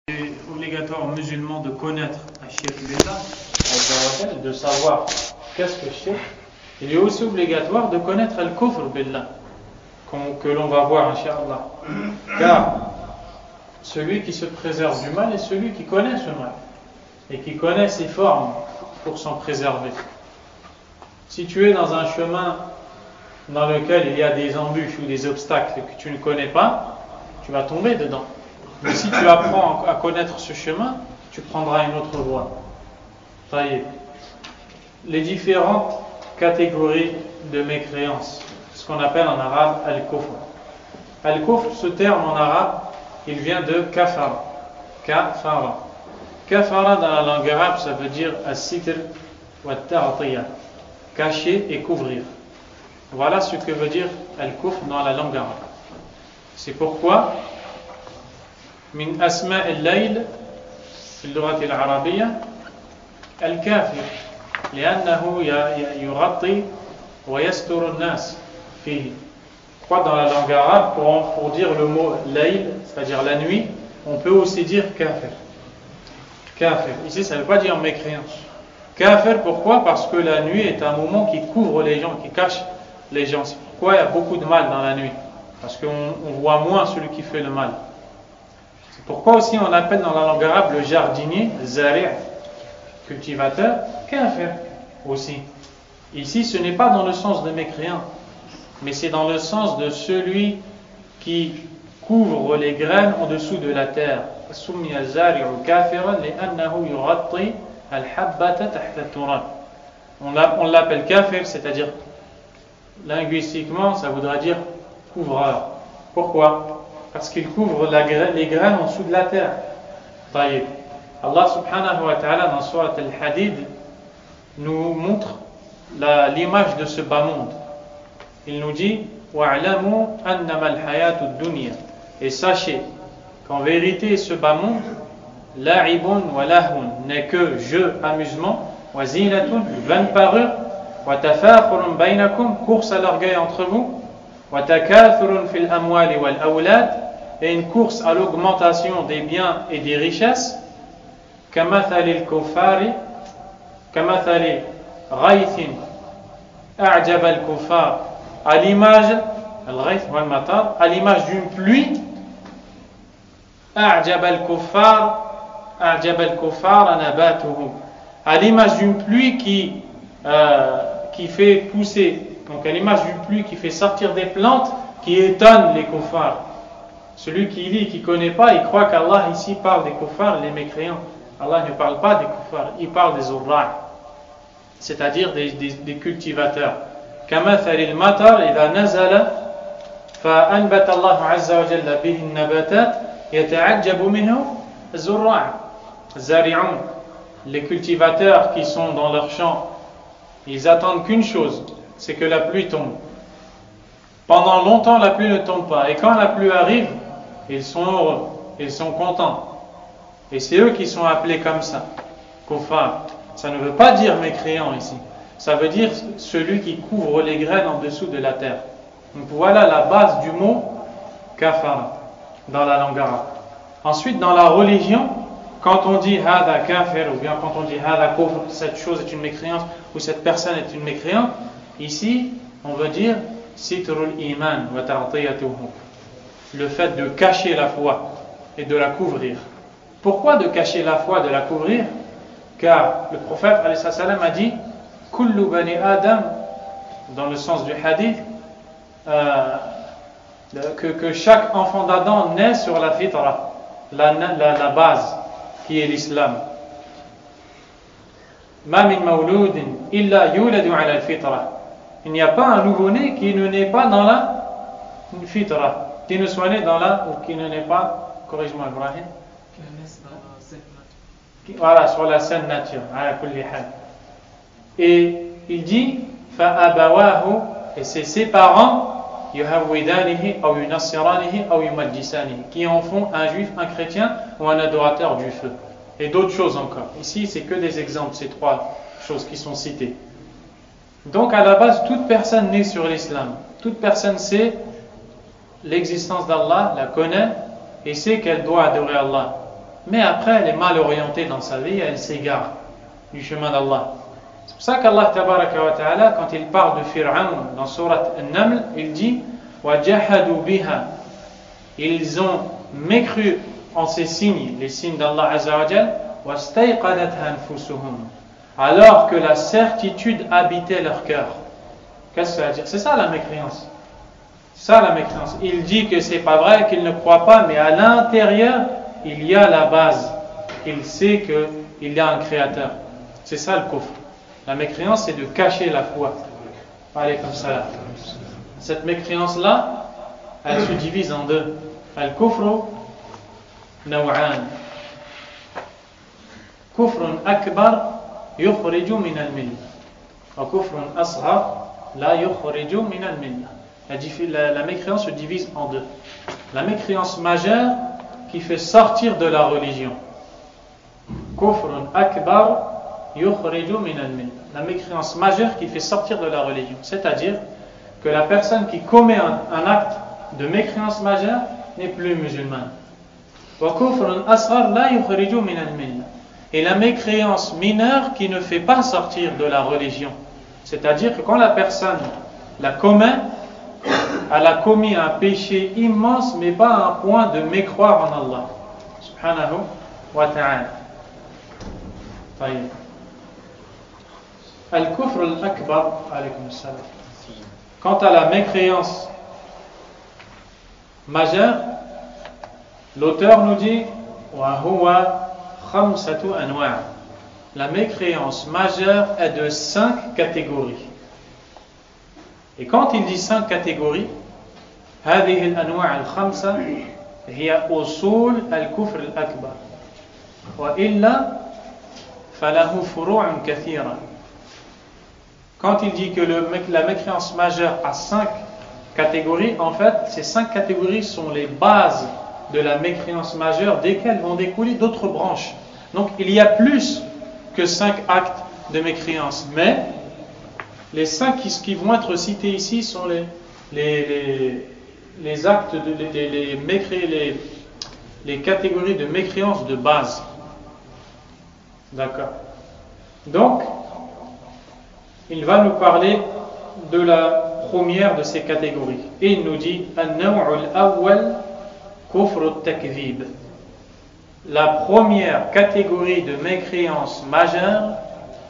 Il est obligatoire aux musulmans de connaître un shirk billah, de savoir qu'est-ce que shirk. Il est aussi obligatoire de connaître al-kufr billah, que l'on va voir, incha'Allah. Car celui qui se préserve du mal est celui qui connaît ce mal et qui connaît ses formes pour s'en préserver. Si tu es dans un chemin dans lequel il y a des embûches ou des obstacles que tu ne connais pas, tu vas tomber dedans. Mais si tu apprends à connaître ce chemin, tu prendras une autre voie. Les différentes catégories de mécréance, ce qu'on appelle en arabe al-kufr. Al-kufr, ce terme en arabe, il vient de kafara. Kafara. Kafara dans la langue arabe, ça veut dire as-sitr wa ta'tiya, cacher et couvrir. Voilà ce que veut dire al-kufr dans la langue arabe. C'est pourquoi من أسماء الليل في اللغة العربية الكافر لأنه يغطي ويستر الناس فيه. Pourquoi dans la langue arabe, pour dire le mot layl, c'est-à-dire la nuit, on peut aussi dire kafir. Kafir. Ici, ça ne veut pas dire mécréance. Kafir, pourquoi? Parce que la nuit est un moment qui couvre les gens, qui cache les gens. C'est pourquoi il y a beaucoup de mal dans la nuit. Parce qu'on voit moins celui qui fait le mal. C'est pourquoi aussi on appelle dans la langue arabe le jardinier, zari', cultivateur, kafir aussi. Ici, ce n'est pas dans le sens de mécréant, mais c'est dans le sens de celui qui couvre les graines en dessous de la terre. On l'appelle kafir, c'est-à-dire linguistiquement, ça voudra dire couvreur. Pourquoi? Parce qu'il couvre les graines en dessous de la terre. Allah subhanahu wa ta'ala dans Surat al-Hadid nous montre l'image de ce bas monde. Il nous dit وَاعْلَمُوا أَنَّمَا الْحَيَاةُ الدُّنْيَا, et sachez qu'en vérité ce bas monde لَعِبٌ وَلَهْوٌ n'est que jeu, amusement, وَزِينَةٌ, vaine parure, وَتَفَاخُرٌ بَيْنَكُمْ, course à l'orgueil entre vous, وَتَكَاثُرٌ فِي الْأَمْوَالِ وَالْأَوْلَادِ, et une course à l'augmentation des biens et des richesses, كَمَثَلِ الْكُفَّارِ كَمَثَلِ غَيْثٍ أَعْجَبَ الْكُفَّارِ, à l'image الغيث والمطر, à l'image d'une pluie, أَعْجَبَ الْكُفَّارَ نَبَاتُهُ, à l'image d'une pluie qui fait pousser, donc à l'image d'une pluie qui fait sortir des plantes qui étonnent les kuffars. Celui qui lit, qui ne connaît pas, il croit qu'Allah ici parle des kuffars, les mécréants. Allah ne parle pas des kuffars, il parle des zurra', c'est-à-dire des cultivateurs. كَمَثَلِ الْمَطَرِ إِذَا نَزَلَ فَأَنْبَتَ اللَّهُ عَزَّ وَجَلَّ بِهِ النَّبَاتَاتِ يَتَعَجَّبُ مِنْهُ الزُّرَّاعُ الزَّارِعُونَ. Les cultivateurs qui sont dans leur champ, ils attendent qu'une chose, c'est que la pluie tombe. Pendant longtemps, la pluie ne tombe pas. Et quand la pluie arrive, ils sont heureux, ils sont contents. Et c'est eux qui sont appelés comme ça, kuffar. Ça ne veut pas dire mécréant ici. Ça veut dire celui qui couvre les graines en dessous de la terre. Donc voilà la base du mot kafara dans la langue arabe. Ensuite, dans la religion, quand on dit hada kafir, ou bien quand on dit hada kufr, cette chose est une mécréance, ou cette personne est une mécréante, ici, on veut dire sitrul iman wa ta'tiyatuhu, le fait de cacher la foi et de la couvrir. Pourquoi de cacher la foi, de la couvrir? Car le prophète alayhi salam a dit kullu bani adam, dans le sens du hadith, que chaque enfant d'Adam naît sur la fitra, la base qui est l'islam. Ma min mawludin illa yuladu ala al-fitra, il n'y a pas un nouveau-né qui ne naît pas dans la fitra, qui ne soit né dans la, ou qui ne naît pas, corrige-moi Ibrahim, voilà, sur la saine nature, ala kulli hal. Et il dit fa'abawahu, et c'est ses parents, yuhawwidanihi aw yunassiranihi aw yumajjisanihi, qui en font un juif, un chrétien ou un adorateur du feu, et d'autres choses encore. Ici c'est que des exemples, ces trois choses qui sont citées. Donc à la base, toute personne née sur l'islam, toute personne sait l'existence d'Allah, la connaît et sait qu'elle doit adorer Allah. mais après elle est mal orientée dans sa vie, elle s'égare du chemin d'Allah. C'est pour ça qu'Allah tabaraka wa ta'ala, quand il parle de Fir'aun dans Surat An-Naml, il dit وَجَحَدُوا بِهَا, ils ont mécru en ces signes, les signes d'Allah Azza wa Jal, وَاسْتَيْقَنَتْهَا أَنفُسُهُمْ, alors que la certitude habitait leur cœur. Qu'est-ce que ça veut dire? C'est ça la mécréance. Ça la mécréance. Il dit que c'est pas vrai, qu'il ne croit pas, mais à l'intérieur, il y a la base. Il sait qu'il y a un créateur. C'est ça le kufr. La mécréance, c'est de cacher la foi. Allez, comme ça. Cette mécréance-là, elle se divise en deux. Al-kufru naw'an. Kufrun akbar yukhriju min al-millah. Wa kufrun asghar la yukhriju min al-millah. La mécréance se divise en deux. La mécréance majeure qui fait sortir de la religion. Kufrun akbar yukhriju min al-millah. La mécréance majeure qui fait sortir de la religion. C'est-à-dire que la personne qui commet un acte de mécréance majeure n'est plus musulmane. Wa kufrun asghar la yukhriju min al-millah. Et la mécréance mineure qui ne fait pas sortir de la religion. C'est-à-dire que quand la personne la commet, elle a commis un péché immense, mais pas à un point de mécroire en Allah. Subhanahu wa ta'ala. Al-kufr al-akbar, alaykum salam. Quant à la mécréance majeure, l'auteur nous dit wa huwa khamsatu anwa'. La mécréance majeure est de 5 catégories. Et quand il dit 5 catégories, هذه الأنواع الخمسة هي أصول الكفر الأكبر وإلا فله فروع كثيرة. Quand il dit que la mécréance majeure a 5 catégories, en fait, ces 5 catégories sont les bases de la mécréance majeure, desquelles vont découler d'autres branches. Donc il y a plus que 5 actes de mécréance, mais les 5 qui vont être cités ici sont les actes, les catégories de mécréance de base. D'accord. Donc, il va nous parler de la première de ces catégories. Et il nous dit An-naw'u al-awwal kufr at-takdhib. La première catégorie de mécréance majeure,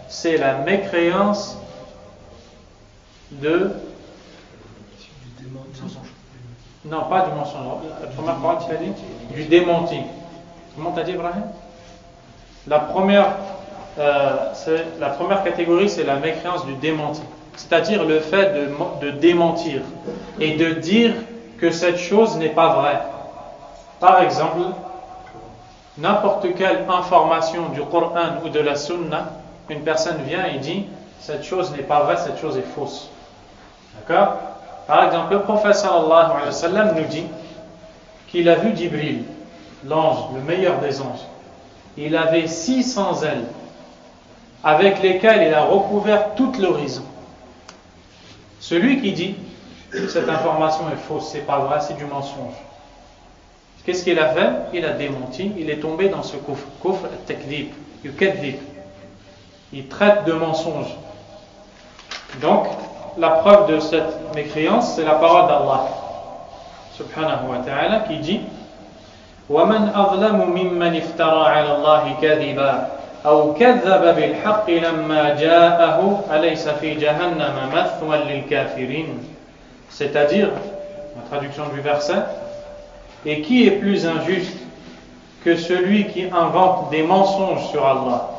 c'est la mécréance de... Non, pas du mensonge. La première parole, tu as dit du démenti. Comment t'as dit, Ibrahim? La première catégorie, c'est la mécréance du démenti. C'est-à-dire le fait de démentir et de dire que cette chose n'est pas vraie. Par exemple, n'importe quelle information du Coran ou de la Sunna, une personne vient et dit cette chose n'est pas vraie, cette chose est fausse. D'accord? Par exemple, le prophète sallallahu alayhi wa sallam nous dit qu'il a vu Jibril, l'ange, le meilleur des anges. Il avait 600 ailes avec lesquelles il a recouvert toute l'horizon. Celui qui dit cette information est fausse, c'est pas vrai, c'est du mensonge. Qu'est-ce qu'il a fait? Il a démenti, il est tombé dans ce kufr at-takdhib, yukadhib. Il traite de mensonge. Donc, la preuve de cette mécréance, c'est la parole d'Allah subhanahu wa ta'ala qui dit وَمَنْ أَظْلَمُ مِمَّنِ افْتَرَى عَلَى اللَّهِ كَذِبًا أَوْ كَذَّبَ بِالْحَقِّ لَمَّا جَاءَهُ أَلَيْسَ فِي جَهَنَّمَ مَثْوًى لِلْكَافِرِينَ. C'est-à-dire, la traduction du verset, et qui est plus injuste que celui qui invente des mensonges sur Allah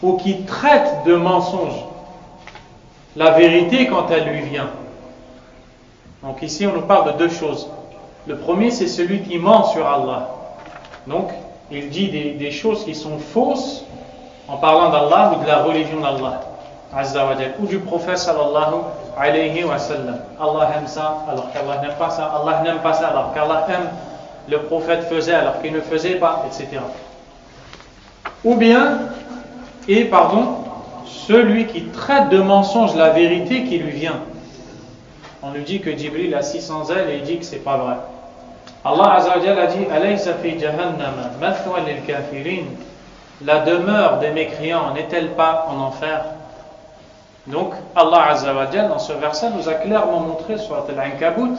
ou qui traite de mensonges la vérité quand elle lui vient. Donc ici on nous parle de deux choses. Le premier, c'est celui qui ment sur Allah. Donc il dit des choses qui sont fausses en parlant d'Allah ou de la religion d'Allah Azza wa Jal, ou du prophète sallallahu alayhi wa sallam. Allah aime ça alors qu'Allah n'aime pas ça, Allah n'aime pas ça alors qu'Allah aime, le prophète faisait alors qu'il ne faisait pas, etc. Ou bien, celui qui traite de mensonge la vérité qui lui vient. On nous dit que Jibril a 600 ailes et il dit que c'est pas vrai. Allah Azza wa Jalla a dit Alaysa fi jahannama mathwa lil kafirin. La demeure des mécréants n'est-elle pas en enfer? Donc Allah Azza wa Jalla dans ce verset nous a clairement montré, sur Al-Ankabut,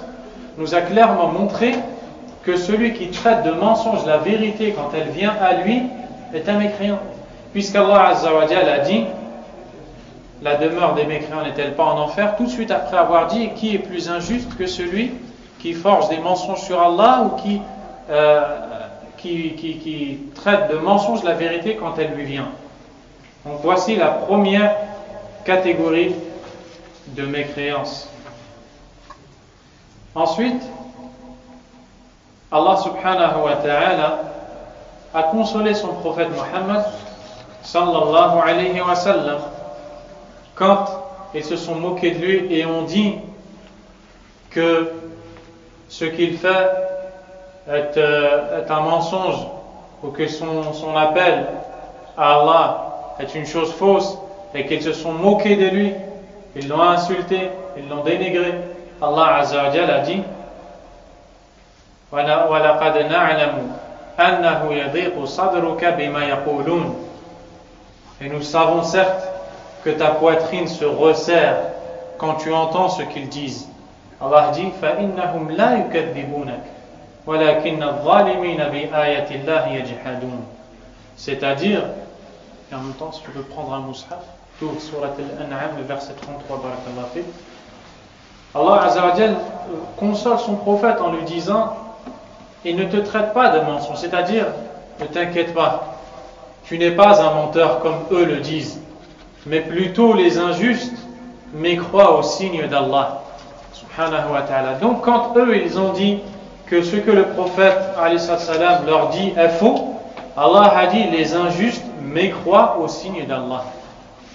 nous a clairement montré que celui qui traite de mensonge la vérité quand elle vient à lui est un mécréant. Puisqu'Allah Azza wa Jalla a dit la demeure des mécréants n'est-elle pas en enfer, tout de suite après avoir dit qui est plus injuste que celui qui forge des mensonges sur Allah ou qui traite de mensonge la vérité quand elle lui vient. Donc voici la première catégorie de mécréance. Ensuite, Allah subhanahu wa ta'ala a consolé son prophète Muhammad sallallahu alayhi wa sallam quand ils se sont moqués de lui et ont dit que ce qu'il fait est un mensonge ou que son appel à Allah est une chose fausse et qu'ils se sont moqués de lui, ils l'ont insulté, ils l'ont dénigré. Allah Azza wa Jalla a dit وَلَقَدْ نَعْلَمُ أَنَّهُ يَضِيقُ صَدْرُكَ بِمَا يَقُولُونَ. Et nous savons certes que ta poitrine se resserre quand tu entends ce qu'ils disent. Allah dit فَإِنَّهُمْ لَا يُكَذِّبُونَكَ وَلَكِنَّ الظَّالِمِينَ بِآيَةِ اللَّهِ يَجْحَدُونَ. C'est-à-dire, et en même temps si tu peux prendre un mushaf, tour surat Al-An'am, le verset 33, barakallahu fik. Allah Azza wa Jal console son prophète en lui disant il ne te traite pas de mensonge, c'est-à-dire ne t'inquiète pas, tu n'es pas un menteur comme eux le disent, mais plutôt les injustes mécroient au signe d'Allah subhanahu wa ta'ala. Donc quand eux ils ont dit que ce que le prophète alayhi salam leur dit est faux, Allah a dit les injustes mécroient au signe d'Allah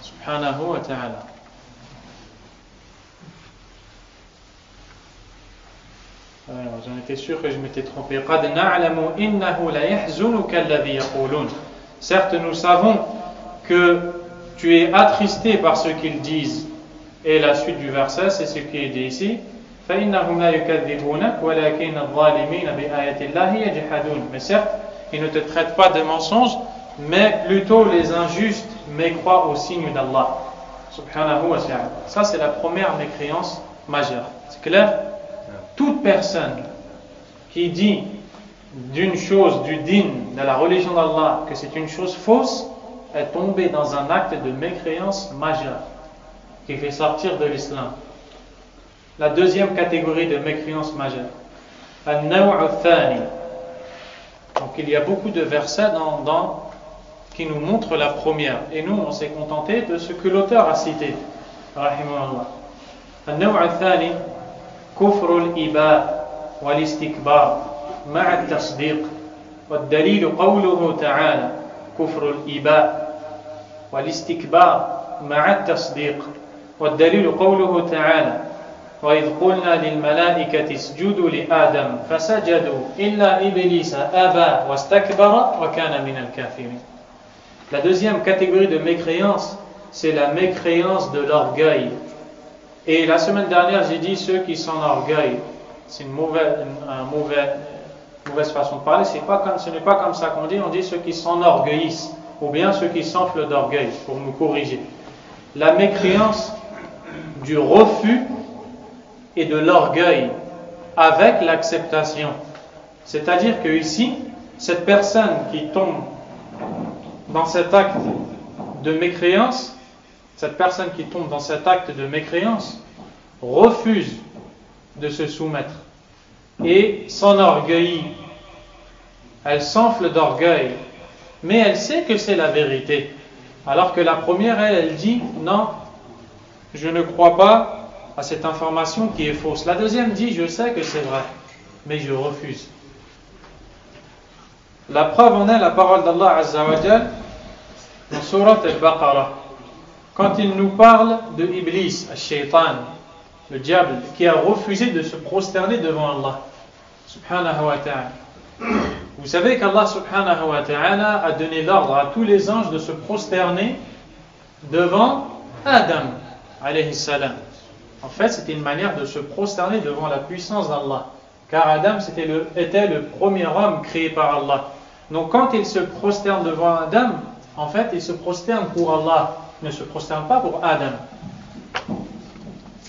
subhanahu wa ta'ala. J'en étais sûr que je m'étais trompé. قَدْ نَعْلَمُ إِنَّهُ لَيَحْزُنُكَ الَّذِي يَقُولُونَ. Certes, nous savons que tu es attristé par ce qu'ils disent. Et la suite du verset, c'est ce qui est dit ici. فَإِنَّهُمْ لَا يُكَذِّبُونَكَ وَلَكِنَّ الظَّالِمِينَ بِآيَةِ اللَّهِ يَجْحَدُونَ. Mais certes, ils ne te traitent pas de mensonges, mais plutôt les injustes mécroient au signe d'Allah subhanahu wa ta'ala. Ça, c'est la première mécréance majeure. C'est clair? Toute personne qui dit d'une chose, du din, de la religion d'Allah, que c'est une chose fausse, est tombée dans un acte de mécréance majeure qui fait sortir de l'islam. La deuxième catégorie de mécréance majeure, al-naw' al-thani. Donc il y a beaucoup de versets qui nous montrent la première, et nous on s'est contenté de ce que l'auteur a cité, rahimahullah. Al-naw' al-thani كفر الإباء والاستكبار مع التصديق والدليل قوله تعالى كفر الإباء والاستكبار مع التصديق والدليل قوله تعالى وإذ قلنا للملائكة اسجدوا لآدم فسجدوا إلا إبليس أبى واستكبر وكان من الكافرين. La deuxième catégorie de mécréance, c'est la mécréance de l'orgueil. Et la semaine dernière, j'ai dit ceux qui s'enorgueillent. C'est une mauvaise façon de parler. Ce n'est pas comme ça qu'on dit. On dit ceux qui s'enorgueillissent, ou bien ceux qui s'enflent d'orgueil, pour nous corriger. La mécréance du refus et de l'orgueil avec l'acceptation. C'est-à-dire que ici, cette personne qui tombe dans cet acte de mécréance, refuse de se soumettre et s'enorgueillit. Elle s'enfle d'orgueil, mais elle sait que c'est la vérité. Alors que la première, elle dit non, je ne crois pas à cette information qui est fausse. La deuxième dit je sais que c'est vrai, mais je refuse. La preuve en est la parole d'Allah Azza wa Jal dans Surat Al-Baqarah. Quand il nous parle de Iblis, al-Shaytan, le diable, qui a refusé de se prosterner devant Allah, subhanahu wa ta'ala. Vous savez qu'Allah, subhanahu wa ta'ala, a donné l'ordre à tous les anges de se prosterner devant Adam, alayhi salam. En fait, c'était une manière de se prosterner devant la puissance d'Allah, car Adam était le premier homme créé par Allah. Donc quand il se prosterne devant Adam, en fait il se prosterne pour Allah, il ne se prosterne pas pour Adam.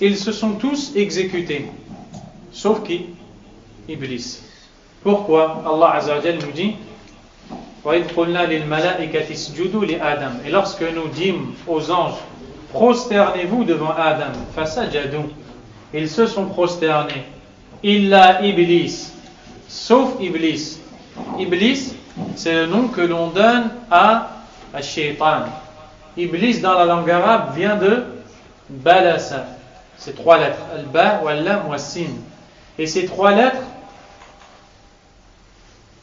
Ils se sont tous exécutés, sauf qui? Iblis. Pourquoi? Allah Azza wa Jal nous dit وَإِذْ قُلْنَا لِلْمَلَائِكَةِ اسْجُدُوا لِآدَمَ. Et lorsque nous dîmes aux anges, prosternez-vous devant Adam, فَسَجَدُوا. Ils se sont prosternés. Illa Iblis, sauf Iblis. Iblis, c'est le nom que l'on donne à Shaitan. Iblis dans la langue arabe vient de Balasa. C'est 3 lettres. Al-Ba, Wal-Lam, Wa-Sin. Et ces 3 lettres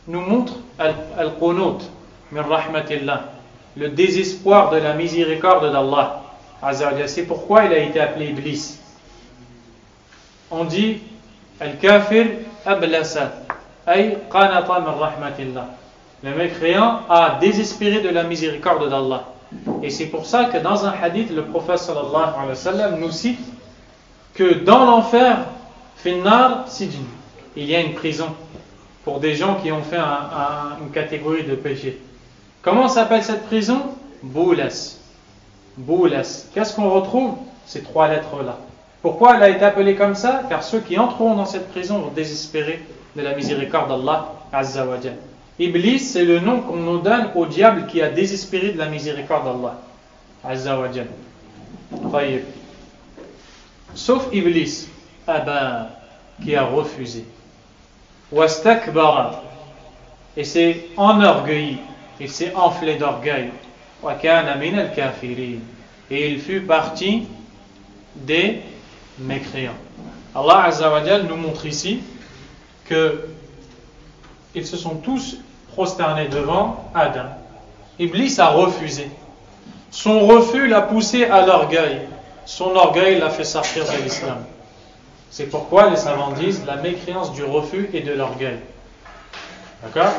nous montrent Al-Qunut, min rahmatillah, le désespoir de la miséricorde d'Allah. C'est pourquoi il a été appelé Iblis. On dit Al-Kafir Ablasa, ay qanata min rahmatillah. Le mécréant a désespéré de la miséricorde d'Allah. Et c'est pour ça que dans un hadith, le prophète sallallahu alayhi wa sallam nous cite que dans l'enfer, finnar sijin, il y a une prison pour des gens qui ont fait une catégorie de péché. Comment s'appelle cette prison? Boulas. Boulas. Qu'est-ce qu'on retrouve? Ces 3 lettres-là. Pourquoi elle a été appelée comme ça? Car ceux qui entreront dans cette prison vont désespérer de la miséricorde d'Allah Azza wa Jal. Iblis, c'est le nom qu'on nous donne au diable qui a désespéré de la miséricorde d'Allah Azza wa Jal. Sauf Iblis, Aba, qui a refusé. Wastakbara, et s'est enorgueilli, il s'est enflé d'orgueil. Wa kana min al-kafirin, et il fut parti des mécréants. Allah Azza wa Jal nous montre ici que ils se sont tous prosternés devant Adam. Iblis a refusé. Son refus l'a poussé à l'orgueil. Son orgueil l'a fait sortir de l'islam. C'est pourquoi les savants disent la mécréance du refus et de l'orgueil. D'accord?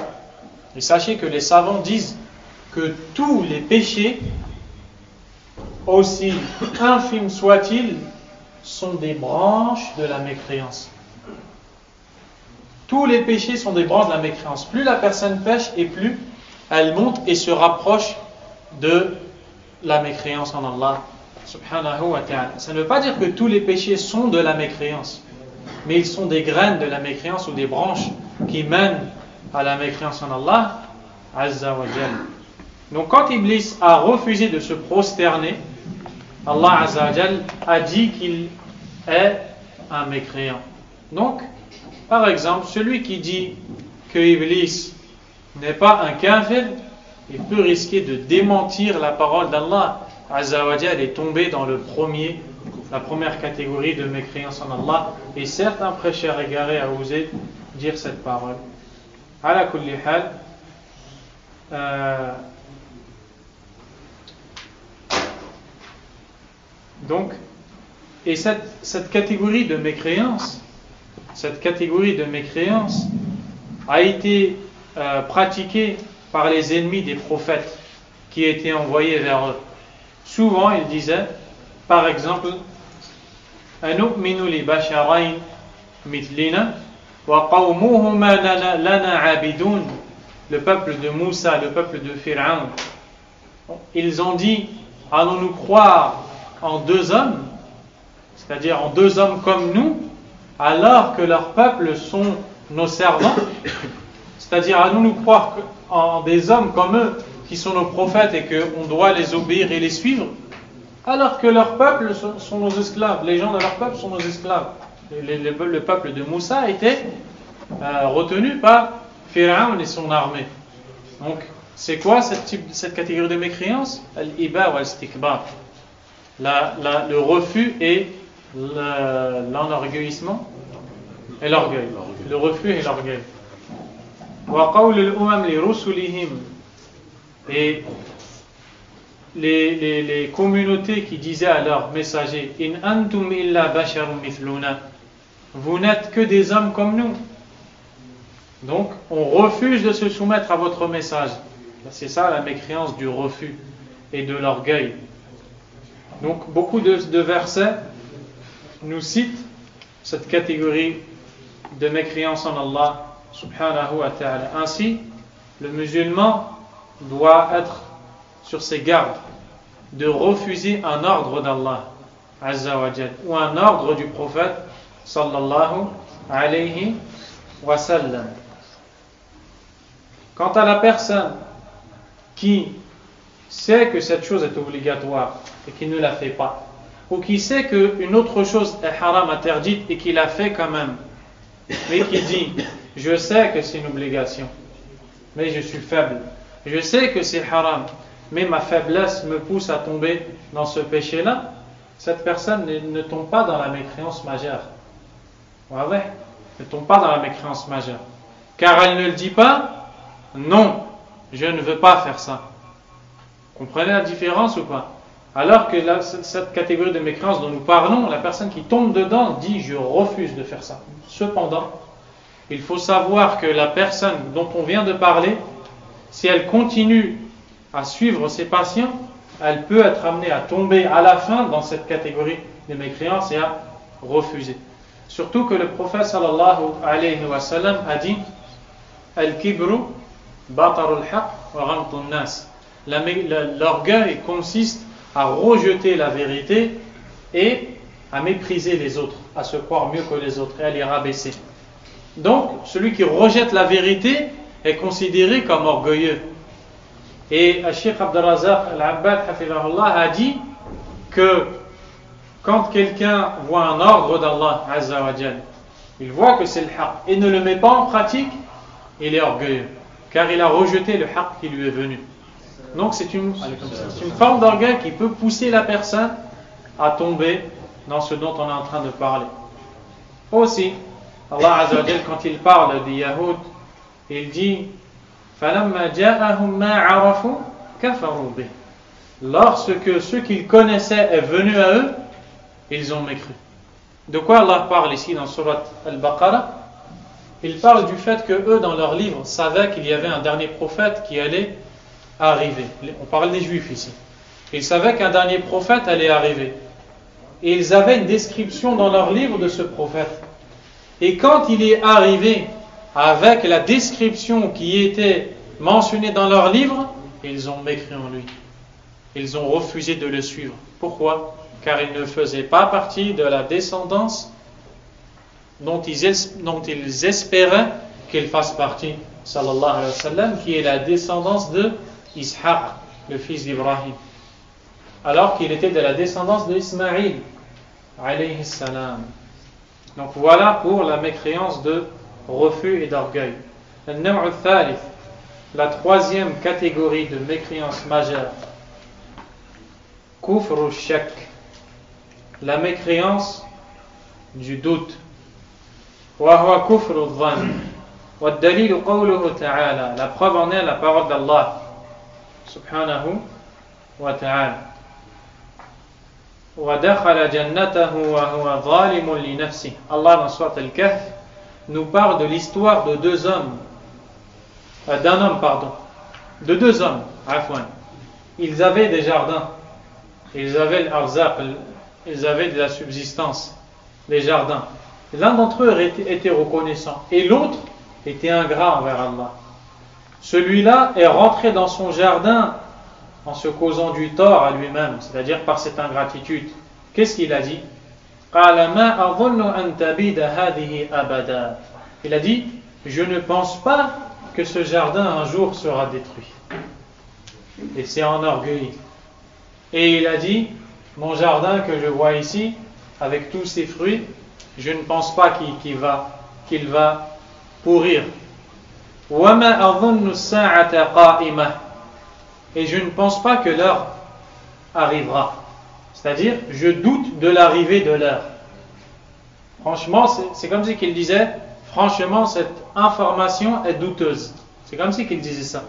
Et sachez que les savants disent que tous les péchés, aussi infimes soient-ils, sont des branches de la mécréance. Tous les péchés sont des branches de la mécréance. Plus la personne pêche et plus elle monte et se rapproche de la mécréance en Allah subhanahu wa ta'ala. Ça ne veut pas dire que tous les péchés sont de la mécréance, mais ils sont des graines de la mécréance ou des branches qui mènent à la mécréance en Allah Azza wa Jal. Donc quand Iblis a refusé de se prosterner, Allah Azza wa Jal a dit qu'il est un mécréant. Donc, par exemple, celui qui dit que Iblis n'est pas un kafir, il peut risquer de démentir la parole d'Allah Azza wa Jal et tomber dans la première catégorie de mécréance en Allah. Et certes, un prêcheur égaré a osé dire cette parole. Ala kulli hal, donc, et cette catégorie de mécréance, a été pratiquée par les ennemis des prophètes qui étaient envoyés vers eux. Souvent, ils disaient, par exemple, Anu'minu li basharayn mithlina wa qawmuhuma lana abidun. Le peuple de Moussa, le peuple de Pharaon, ils ont dit, allons-nous croire en 2 hommes, c'est-à-dire en 2 hommes comme nous, alors que leurs peuples sont nos servants, c'est-à-dire allons-nous croire en des hommes comme eux qui sont nos prophètes et qu'on doit les obéir et les suivre, alors que leurs peuples sont nos esclaves, les gens de leur peuple sont nos esclaves. Le peuple de Moussa a été retenu par Pharaon et son armée. Donc, c'est quoi cette catégorie de mécréance? Al-iba wa al-istikbar, le refus et l'enorgueillissement et l'orgueil. Le refus et l'orgueil. Wa qawl al-umam li rusulihim, et les communautés qui disaient à leurs messagers, in antum illa basharun mithluna, vous n'êtes que des hommes comme nous. Donc on refuse de se soumettre à votre message. C'est ça la mécréance du refus et de l'orgueil. Donc beaucoup de versets nous citent cette catégorie de mécréance en Allah subhanahu wa ta'ala. Ainsi, le musulman doit être sur ses gardes de refuser un ordre d'Allah azza wa jal ou un ordre du prophète sallallahu alayhi wa sallam. Quant à la personne qui sait que cette chose est obligatoire et qui ne la fait pas, ou qui sait qu'une autre chose est haram, interdite, et qui la fait quand même, mais qui dit « je sais que c'est une obligation, mais je suis faible, je sais que c'est haram, mais ma faiblesse me pousse à tomber dans ce péché-là », cette personne ne tombe pas dans la mécréance majeure. Ouais, ne tombe pas dans la mécréance majeure. Car elle ne le dit pas « non, je ne veux pas faire ça ». Comprenez la différence ou pas? Alors que cette catégorie de mécréance dont nous parlons, la personne qui tombe dedans dit « je refuse de faire ça ». Cependant, il faut savoir que la personne dont on vient de parler, si elle continue à suivre ses passions, elle peut être amenée à tomber à la fin dans cette catégorie de mécréance et à refuser. Surtout que le prophète sallallahu alayhi wa sallam a dit « Al-kibru batarul haq wa ghamtun nas ». L'orgueil consiste à rejeter la vérité et à mépriser les autres, à se croire mieux que les autres et à les rabaisser. Donc, celui qui rejette la vérité est considéré comme orgueilleux. Et Cheikh Abdul Razak Al-Abbad hafidhahullah a dit que quand quelqu'un voit un ordre d'Allah Azza wa Jal, il voit que c'est le haqq et ne le met pas en pratique, il est orgueilleux, car il a rejeté le haqq qui lui est venu. Donc c'est une forme d'orgueil qui peut pousser la personne à tomber dans ce dont on est en train de parler. Aussi, Allah Azza wa Jal, quand il parle des Yahoud, il dit فَلَمَّا جَاءَهُمْ مَا عَرَفُوا كَفَرُوا بِهِ. Lorsque ce qu'ils connaissaient est venu à eux, ils ont mécru. De quoi Allah parle ici dans Surat Al-Baqarah? Il parle du fait que eux, dans leur livre, savaient qu'il y avait un dernier prophète qui allait arriver. On parle des Juifs ici. Ils savaient qu'un dernier prophète allait arriver. Et ils avaient une description dans leur livre de ce prophète. Et quand il est arrivé avec la description qui était mentionnée dans leur livre, ils ont mécru en lui. Ils ont refusé de le suivre. Pourquoi? Car il ne faisait pas partie de la descendance dont ils espéraient qu'il fasse partie, sallallahu alayhi wa sallam, qui est la descendance de Ishaq, le fils d'Ibrahim, alors qu'il était de la descendance d'Ismaïl, alayhi salam. Donc voilà pour la mécréance de refus et d'orgueil. La troisième catégorie de mécréance majeure, kufru shak, la mécréance du doute. وهو كفر الظن والدليل قوله تعالى, la preuve en est la parole d'Allah subhanahu wa ta'ala. ودخل جنته وهو ظالم لنفسه. Allah dans Surat Al-Kahf nous parle de l'histoire de deux hommes, de deux hommes, afwan. Ils avaient des jardins, ils avaient l'arzaq, ils avaient de la subsistance, des jardins. L'un d'entre eux était reconnaissant et l'autre était ingrat envers Allah. Celui-là est rentré dans son jardin en se causant du tort à lui-même, c'est-à-dire par cette ingratitude. Qu'est-ce qu'il a dit? Il a dit, je ne pense pas que ce jardin un jour sera détruit. Et c'est enorgueilli. Et il a dit, mon jardin que je vois ici, avec tous ses fruits, je ne pense pas qu'il va pourrir. Et je ne pense pas que l'heure arrivera. C'est-à-dire, je doute de l'arrivée de l'heure. Franchement, c'est comme si qu'il disait, franchement, cette information est douteuse. C'est comme si qu'il disait ça.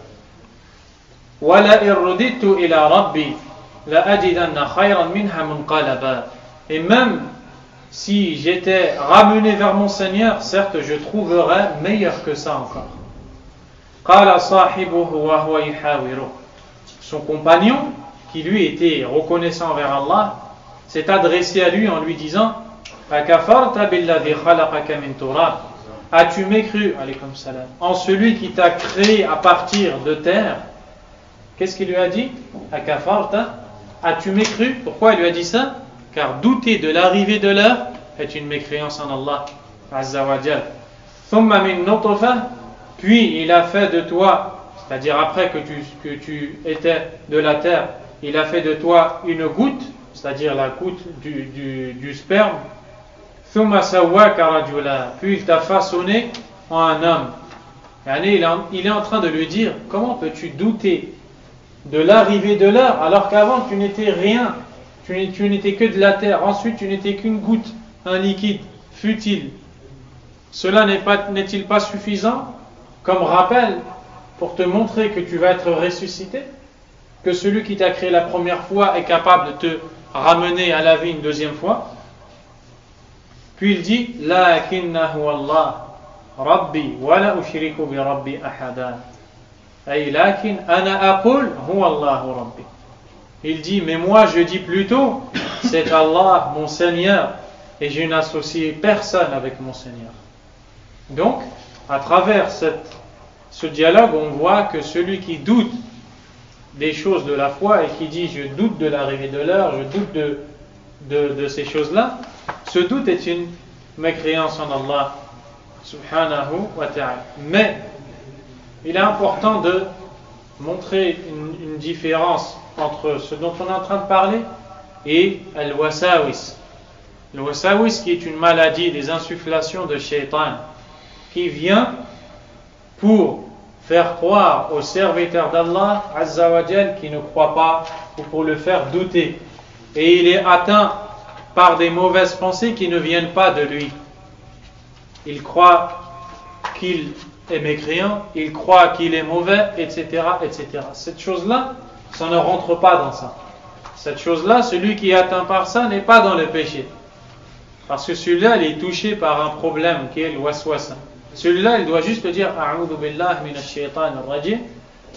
Et même si j'étais ramené vers mon Seigneur, certes, je trouverais meilleur que ça encore. Son compagnon, qui lui était reconnaissant envers Allah, s'est adressé à lui en lui disant: as-tu mécru, alaykoum salam, en celui qui t'a créé à partir de terre? Qu'est-ce qu'il lui a dit? Akafarta, as-tu mécru? Pourquoi il lui a dit ça? Car douter de l'arrivée de l'heure est une mécréance en Allah Azza wa Jal. Thumma min nutfa, puis il a fait de toi, c'est-à-dire après que tu étais de la terre, il a fait de toi une goutte, c'est-à-dire la goutte du sperme. Thumma sawwaka rajula, puis il t'a façonné en un homme. Il est en train de lui dire, comment peux-tu douter de l'arrivée de l'heure alors qu'avant tu n'étais rien, tu n'étais que de la terre, ensuite tu n'étais qu'une goutte, un liquide futile. Cela n'est-il pas suffisant comme rappel pour te montrer que tu vas être ressuscité, que celui qui t'a créé la première fois est capable de te ramener à la vie une deuxième fois? Puis il dit lakinnahu Allah rabbi wa la ushriku bi rabbi ahada, ay lakin ana aqul huwa Allah rabbi. Il dit, mais moi je dis plutôt, c'est Allah mon Seigneur et je n'associe personne avec mon Seigneur. Donc, à travers ce dialogue, on voit que celui qui doute des choses de la foi et qui dit je doute de l'arrivée de l'heure, je doute de ces choses-là, ce doute est une mécréance en Allah subhanahu wa ta'ala. Mais il est important de montrer une différence entre ce dont on est en train de parler et al-wasawis. Le wasawis qui est une maladie des insufflations de shaitan qui vient pour faire croire au serviteur d'Allah Azza wa Jal qui ne croit pas ou pour le faire douter. Et il est atteint par des mauvaises pensées qui ne viennent pas de lui. Il croit qu'il est mécréant, il croit qu'il est mauvais, etc., etc. Cette chose-là, ça ne rentre pas dans ça. Cette chose-là, celui qui est atteint par ça n'est pas dans le péché. Parce que celui-là, il est touché par un problème qui est le waswasa. Celui-là, il doit juste dire A'udhu billahi minash shaitanir rajim,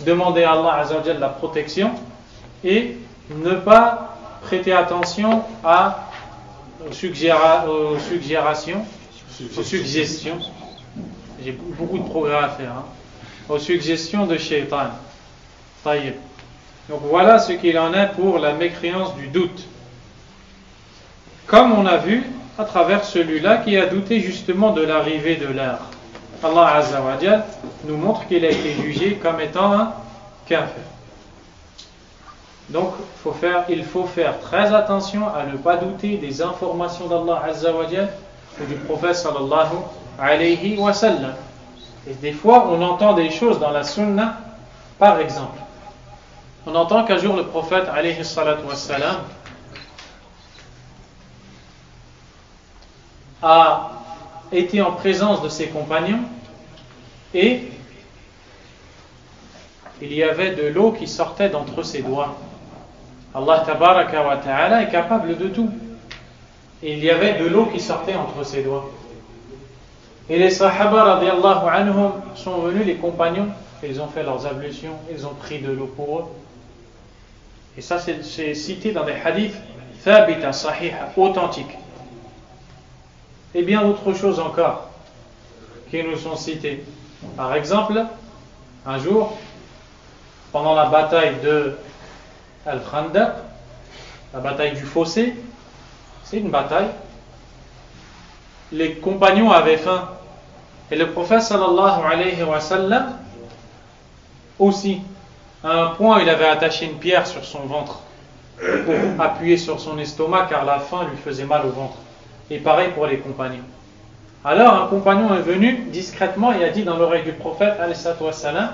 demander à Allah Azza wa Jalla la protection et ne pas prêter attention aux suggestions. J'ai beaucoup de progrès à faire. Aux suggestions de shaitan. Taïb. Donc voilà ce qu'il en est pour la mécréance du doute. Comme on a vu à travers celui-là qui a douté justement de l'arrivée de l'heure. Allah Azza wa Jal nous montre qu'il a été jugé comme étant un kafir. Donc il faut faire très attention à ne pas douter des informations d'Allah Azza wa Jal ou du prophète sallallahu alayhi wa sallam. Et des fois on entend des choses dans la sunna, par exemple. On entend qu'un jour le prophète alayhi salatu wa sallam a été en présence de ses compagnons et il y avait de l'eau qui sortait d'entre ses doigts. Allah tabaraka wa ta'ala est capable de tout. Et il y avait de l'eau qui sortait entre ses doigts. Et les sahaba radiyallahu anhum sont venus, les compagnons, ils ont fait leurs ablutions, ils ont pris de l'eau pour eux. Et ça c'est cité dans des hadiths thabita, sahiha, authentiques. Et bien d'autres choses encore qui nous sont citées. Par exemple, un jour, pendant la bataille de Al-Khandaq, la bataille du fossé, c'est une bataille, les compagnons avaient faim et le prophète sallallahu alayhi wa sallam aussi. À un point, il avait attaché une pierre sur son ventre pour appuyer sur son estomac car la faim lui faisait mal au ventre. Et pareil pour les compagnons. Alors un compagnon est venu discrètement et a dit dans l'oreille du prophète alayhi salatu wa sallam,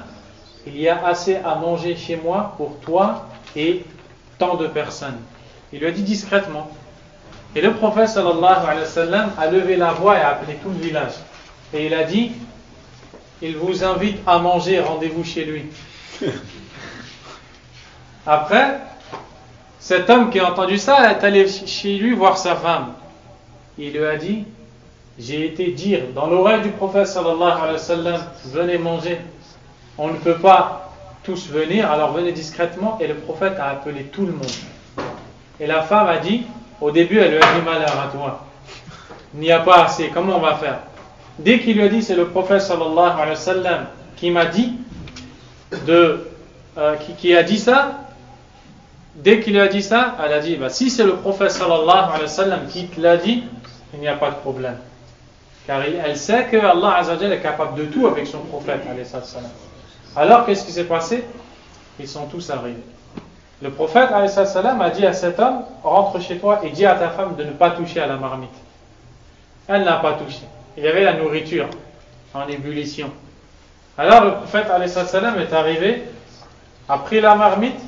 il y a assez à manger chez moi pour toi et tant de personnes. Il lui a dit discrètement. Et le prophète sallallahu alayhi wa sallam a levé la voix et a appelé tout le village. Et il a dit, il vous invite à manger, rendez-vous chez lui. Après, cet homme qui a entendu ça est allé chez lui voir sa femme. Il lui a dit, j'ai été dire dans l'oreille du prophète sallallahu alayhi wa sallam, venez manger. On ne peut pas tous venir, alors venez discrètement. Et le prophète a appelé tout le monde. Et la femme a dit, au début elle lui a dit malheur à toi. Il n'y a pas assez, comment on va faire? dès qu'il lui a dit c'est le prophète sallallahu alayhi wa sallam qui m'a dit qui a dit ça, dès qu'il lui a dit ça, elle a dit si c'est le prophète sallallahu alayhi wa sallam qui te l'a dit, il n'y a pas de problème. Car elle sait que Allah Azza wa Jalla est capable de tout avec son prophète alayhi salam. Alors qu'est-ce qui s'est passé? Ils sont tous arrivés. Le prophète alayhi salam a dit à cet homme, rentre chez toi et dis à ta femme de ne pas toucher à la marmite. Elle n'a pas touché. Il y avait la nourriture en ébullition. Alors le prophète alayhi salam est arrivé, a pris la marmite,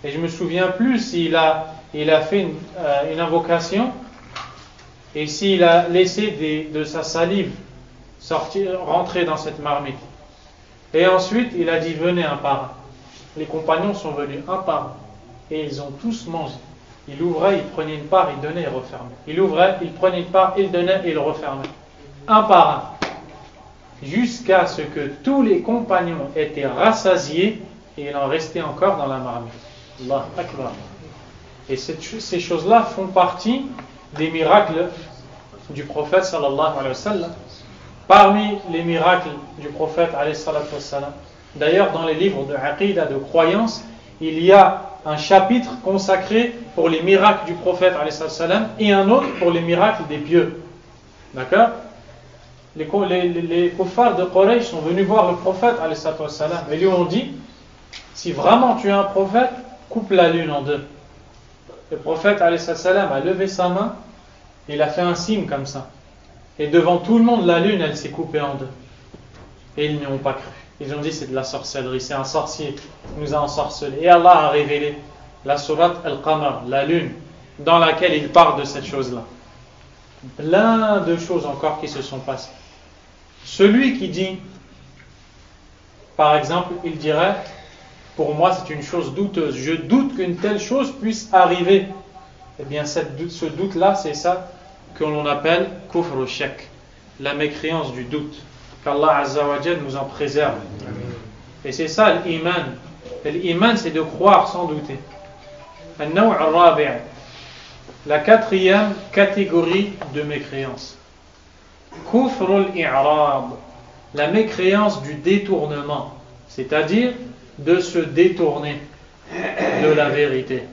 et je ne me souviens plus s'il a fait une invocation, et s'il a laissé de sa salive rentrer dans cette marmite. Et ensuite, il a dit, venez un par un. Les compagnons sont venus un par un, et ils ont tous mangé. Il ouvrait, il prenait une part, il donnait et refermait. Il ouvrait, il prenait une part, il donnait et il refermait. Un par un. Jusqu'à ce que tous les compagnons étaient rassasiés, et il en restait encore dans la marmite. Allah Akbar. Et ces choses-là font partie des miracles du prophète sallallahu alayhi wa sallam. Parmi les miracles du prophète alayhi salatu wa sallam, d'ailleurs dans les livres de Aqidah, de croyance, il y a un chapitre consacré pour les miracles du prophète alayhi salatu wa sallam et un autre pour les miracles des pieux. D'accord? Les kuffars de Quraysh sont venus voir le prophète alayhi salatu wa sallam et lui ont dit, si vraiment tu es un prophète, coupe la lune en deux. Le prophète alayhi salam a levé sa main, il a fait un signe comme ça. Et devant tout le monde, la lune, elle s'est coupée en deux. Et ils n'y ont pas cru. Ils ont dit c'est de la sorcellerie, c'est un sorcier qui nous a ensorcelés. Et Allah a révélé la sourate Al-Qamar, la lune, dans laquelle il parle de cette chose-là. Plein de choses encore qui se sont passées. Celui qui dit, par exemple, il dirait, pour moi c'est une chose douteuse, je doute qu'une telle chose puisse arriver. Eh bien ce doute-là, c'est ça que l'on appelle kufr shak, la mécréance du doute. Qu'Allah Azza wa Jal nous en préserve. Et c'est ça l'iman. L'iman, c'est de croire sans douter. Al-Naw' al-Rabi', la quatrième catégorie de mécréance. Kufr al-i'rad, la mécréance du détournement, c'est-à-dire de se détourner de la vérité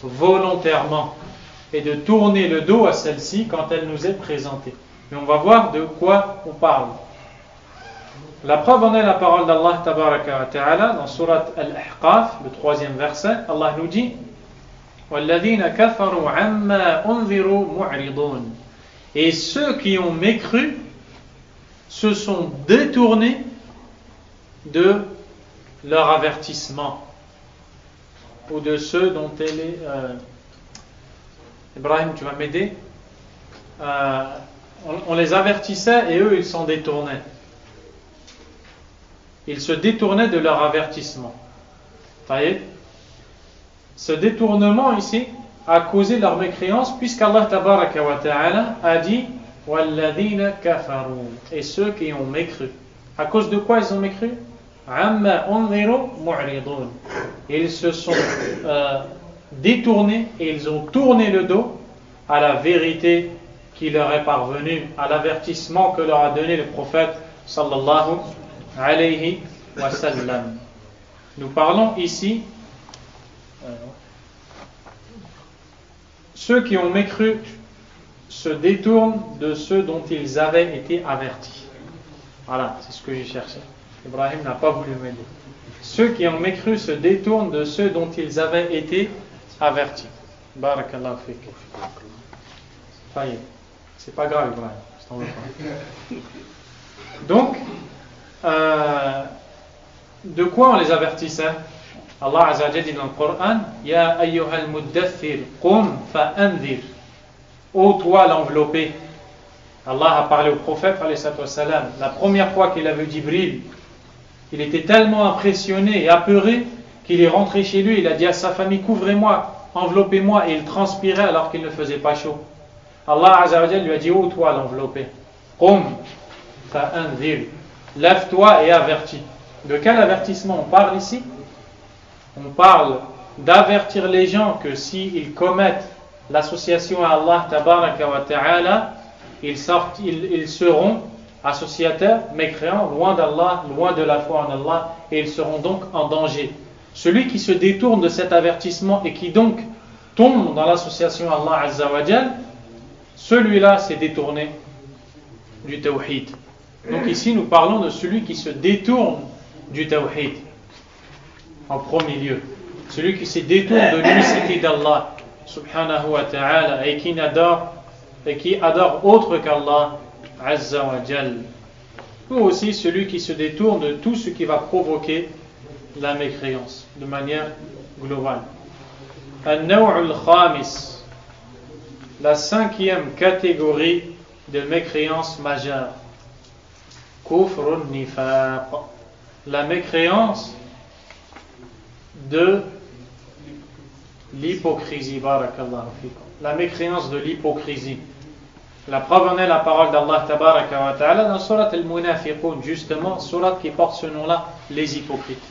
volontairement et de tourner le dos à celle-ci quand elle nous est présentée. Mais on va voir de quoi on parle. La preuve en est la parole d'Allah tabaraka wa ta'ala dans surat Al-Ahqaf, le 3e verset. Allah nous dit وَالَّذِينَ كَفَرُوا عَمَّا أُنذِرُوا مُعْرِضُونَ. Et ceux qui ont mécru se sont détournés de leur avertissement ou de ceux dont elle est... Ibrahim, tu vas m'aider? On les avertissait et eux ils s'en détournaient. Ils se détournaient de leur avertissement. Voyez? Ce détournement ici a causé leur mécréance, puisqu'Allah tabaraka wa ta'ala a dit وَالَّذِينَ كَفَرُوا, et ceux qui ont mécru. À cause de quoi ils ont mécru? عَمَّا أُنذِرُوا مُعْرِضُونَ. Ils se sont détournés et ils ont tourné le dos à la vérité qui leur est parvenue, à l'avertissement que leur a donné le prophète sallallahu alayhi wa sallam. Nous parlons ici ceux qui ont mécru se détournent de ceux dont ils avaient été avertis. Voilà, c'est ce que j'ai cherché. Ibrahim n'a pas voulu m'aider. Ceux qui ont mécru se détournent de ceux dont ils avaient été avertis. Barakallahu fik. C'est pas grave, Ibrahim. Je t'en veux pas. Donc, de quoi on les avertissait? Allah Azza wa Jalla dit dans le Coran, Ya ayyuhal muddathir, qum fa'anzir. Ô toi l'enveloppé. Allah a parlé au prophète, alayhi salam. La première fois qu'il a vu Jibril, il était tellement impressionné et apeuré qu'il est rentré chez lui. Il a dit à sa famille, couvrez-moi, enveloppez-moi. Et il transpirait alors qu'il ne faisait pas chaud. Allah Azza wa Jalla lui a dit, ô toi l'enveloppé, qum fa'anzir. Lève-toi et avertis. De quel avertissement on parle ici? On parle d'avertir les gens que s'ils commettent l'association à Allah tabaraka wa ta'ala, ils seront associateurs, mécréants, loin d'Allah, loin de la foi en Allah, et ils seront donc en danger. Celui qui se détourne de cet avertissement et qui donc tombe dans l'association à Allah Azza wa Jal, celui-là s'est détourné du tawhid. Donc ici nous parlons de celui qui se détourne du tawhid en premier lieu, celui qui se détourne de l'unicité d'Allah subhanahu wa ta'ala et qui adore autre qu'Allah Azza wa Jal, ou aussi celui qui se détourne de tout ce qui va provoquer la mécréance de manière globale. An-Naw' al-Khamis, la cinquième catégorie de mécréance majeure, Kufrun Nifaq, la mécréance de l'hypocrisie. Barakallahu fikum. La mécréance de l'hypocrisie. La preuve en est la parole d'Allah tabaraka wa ta'ala dans surat al-Munafiqun, justement, surat qui porte ce nom-là, les hypocrites.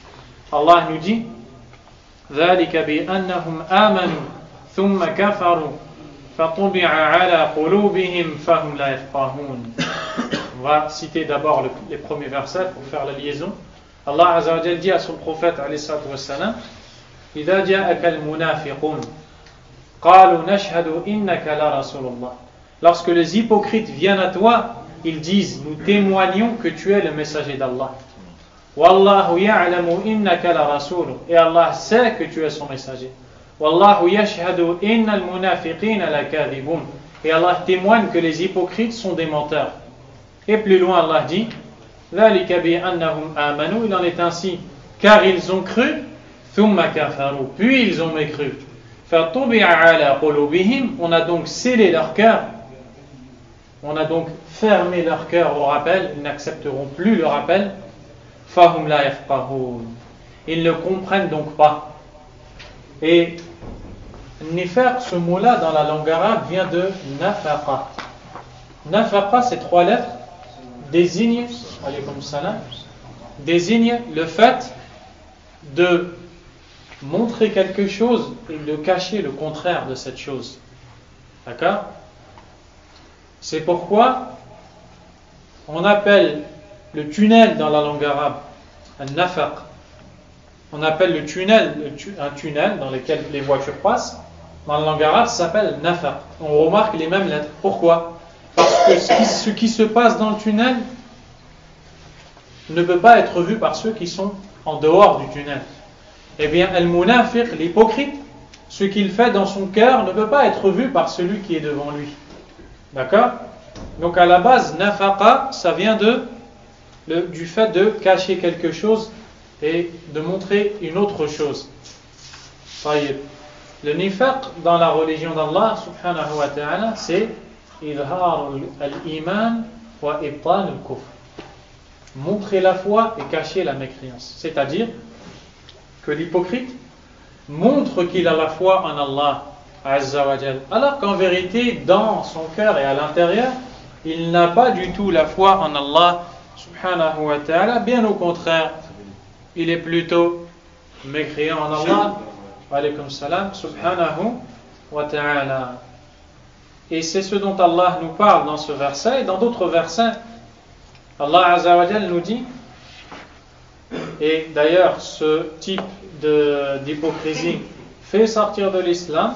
Allah nous dit ذلك بأنهم آمنوا ثم كفروا فطبع على قلوبهم فهم لا يفقهون. On va citer d'abord les premiers versets pour faire la liaison. Allah Azza wa Jalla dit à son prophète alayhi salatu wassalam إذا جاءك المنافقون قالوا نشهد إنك لرسول الله. Lorsque les hypocrites viennent à toi, ils disent nous témoignons que tu es le messager d'Allah. Wallahu ya'lamu innaka la rasuluh, et Allah sait que tu es son messager. Wallahu yashhadu innal munafiqina lakadhibun, et Allah témoigne que les hypocrites sont des menteurs. Et plus loin Allah dit dhalika bi annahum amanu, il en est ainsi car ils ont cru, thumma kafaru, puis ils ont mécru. Fatubi'a ala qulubihim, on a donc scellé leur cœur, on a donc fermé leur cœur au rappel, ils n'accepteront plus le rappel. Fahum la yafqahun, ils ne comprennent donc pas. Et nifaq, ce mot-là dans la langue arabe vient de nafaqa. Nafaqa, ces trois lettres désignent le fait de montrer quelque chose et de cacher le contraire de cette chose. D'accord? C'est pourquoi on appelle le tunnel dans la langue arabe un nafaq. On appelle le tunnel un tunnel dans lequel les voitures passent. Dans la langue arabe, ça s'appelle nafaq. On remarque les mêmes lettres. Pourquoi? Parce que ce qui se passe dans le tunnel ne peut pas être vu par ceux qui sont en dehors du tunnel. Eh bien, al-munafiq, l'hypocrite, ce qu'il fait dans son cœur ne peut pas être vu par celui qui est devant lui. D'accord? Donc à la base, nafaqa, ça vient du fait de cacher quelque chose et de montrer une autre chose. Le nifaq dans la religion d'Allah subhanahu wa ta'ala, c'est idhar al-iman wa ibtan al-kufr, montrer la foi et cacher la mécréance. C'est-à-dire que l'hypocrite montre qu'il a la foi en Allah Azza wa Jal, alors qu'en vérité, dans son cœur et à l'intérieur, il n'a pas du tout la foi en Allah subhanahu wa ta'ala. Bien au contraire, il est plutôt mécréant en Allah, alaykum salam, subhanahu wa ta'ala. Et c'est ce dont Allah nous parle dans ce verset et dans d'autres versets. Allah Azza wa Jal nous dit, et d'ailleurs ce type d'hypocrisie fait sortir de l'islam,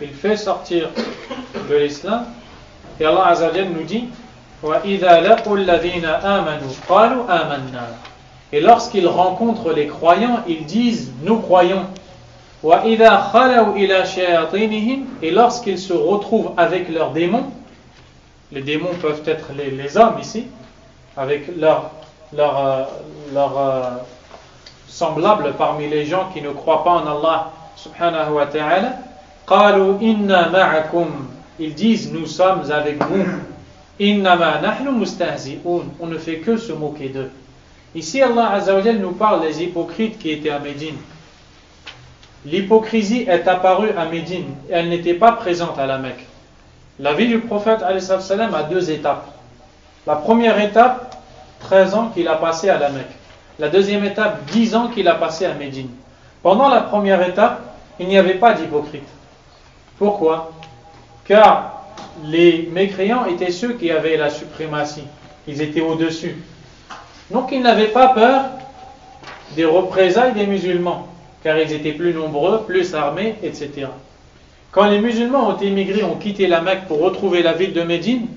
il fait sortir de l'islam, et Allah Azza wa Jal nous dit وَإِذَا لَقُوا الَّذِينَ آمَنُوا قَالُوا آمَنَّا, et lorsqu'ils rencontrent les croyants, ils disent nous croyons. وَإِذَا خَلَوْا إِلَى شَيَاطِينِهِمْ, et lorsqu'ils se retrouvent avec leurs démons, les démons peuvent être les hommes ici, avec leurs semblables parmi les gens qui ne croient pas en Allah subhanahu wa ta'ala, قَالُوا إِنَّا مَعَكُمْ, ils disent nous sommes avec vous. إِنَّمَا نَحْنُ مُسْتَهْزِئُونَ, on ne fait que se moquer d'eux. Ici Allah Azza wa Jal nous parle des hypocrites qui étaient à Médine. L'hypocrisie est apparue à Médine, elle n'était pas présente à la Mecque. La vie du prophète alayhi salam a deux étapes. La première étape, 13 ans qu'il a passé à la Mecque. La deuxième étape, 10 ans qu'il a passé à Médine. Pendant la première étape, il n'y avait pas d'hypocrite. Pourquoi? Car les mécréants étaient ceux qui avaient la suprématie. Ils étaient au-dessus. Donc ils n'avaient pas peur des représailles des musulmans, car ils étaient plus nombreux, plus armés, etc. Quand les musulmans ont émigré, ont quitté la Mecque pour retrouver la ville de Médine,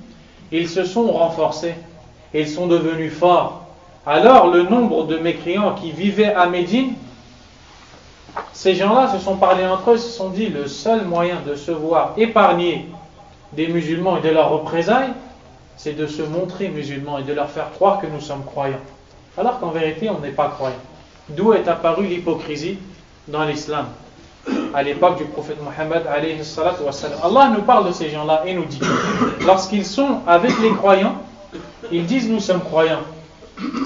ils se sont renforcés et ils sont devenus forts. Alors le nombre de mécréants qui vivaient à Médine, ces gens-là se sont parlé entre eux, se sont dit le seul moyen de se voir épargné des musulmans et de leurs représailles, c'est de se montrer musulmans et de leur faire croire que nous sommes croyants. Alors qu'en vérité, on n'est pas croyants. D'où est apparue l'hypocrisie dans l'islam à l'époque du prophète Mohammed alayhi salatu wa salam. Allah nous parle de ces gens-là et nous dit, lorsqu'ils sont avec les croyants, ils disent nous sommes croyants.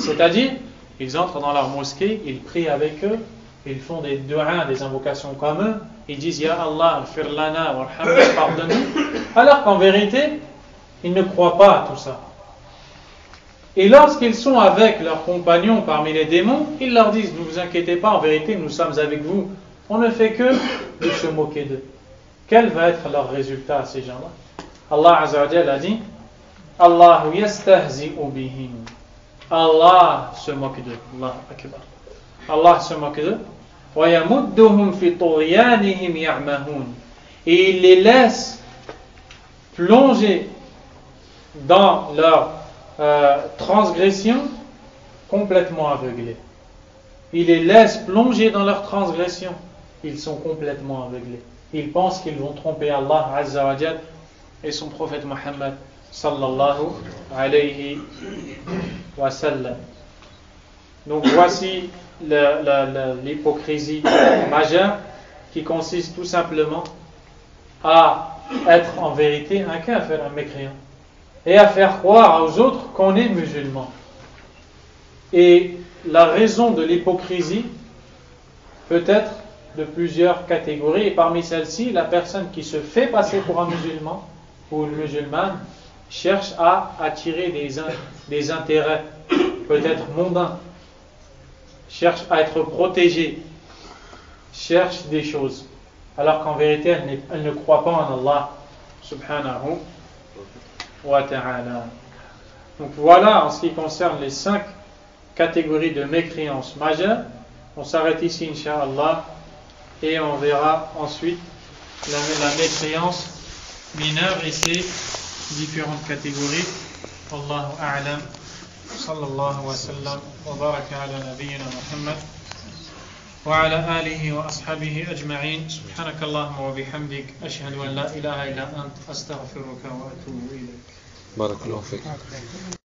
C'est-à-dire, ils entrent dans leur mosquée, ils prient avec eux, ils font des du'a, des invocations comme eux, ils disent Ya Allah, fir lana, warhamna, pardonne-nous. Alors qu'en vérité, ils ne croient pas à tout ça. Et lorsqu'ils sont avec leurs compagnons parmi les démons, ils leur disent ne vous inquiétez pas, en vérité nous sommes avec vous. On ne fait que de se moquer d'eux. Quel va être leur résultat à ces gens-là? Allah Azza wa Jalla a dit Allah yastahzi'u bihim. Allah se moque d'eux. Allah akbar. Allah se moque d'eux. Wa yamudduhum fi tughyanihim ya'mahun. Et il les laisse plonger dans leur transgression complètement aveuglés. Il les laisse plonger dans leur transgression. Ils sont complètement aveuglés. Ils pensent qu'ils vont tromper Allah Azza wa Jal et son prophète Muhammad sallallahu alayhi wa sallam. Donc voici l'hypocrisie majeure qui consiste tout simplement à être en vérité un kafir, un mécréant, et à faire croire aux autres qu'on est musulman. Et la raison de l'hypocrisie peut être de plusieurs catégories, et parmi celles-ci, la personne qui se fait passer pour un musulman ou une musulmane cherche à attirer des intérêts peut-être mondains, cherche à être protégée, cherche des choses, alors qu'en vérité elle ne croit pas en Allah subhanahu wa ta'ala. Donc voilà en ce qui concerne les 5 catégories de mécréance majeure. On s'arrête ici incha'Allah et on verra ensuite la mécréance mineure et ses différentes catégories. Wallahu a'lam. Sallallahu wa sallam wa baraka ala nabiyyina Muhammad wa ala alihi wa ashabihi ajma'in. Subhanakallahumma wa bihamdik ashhadu an la ilaha illa ant astaghfiruka wa atubu ilayk. Barakallahu fik.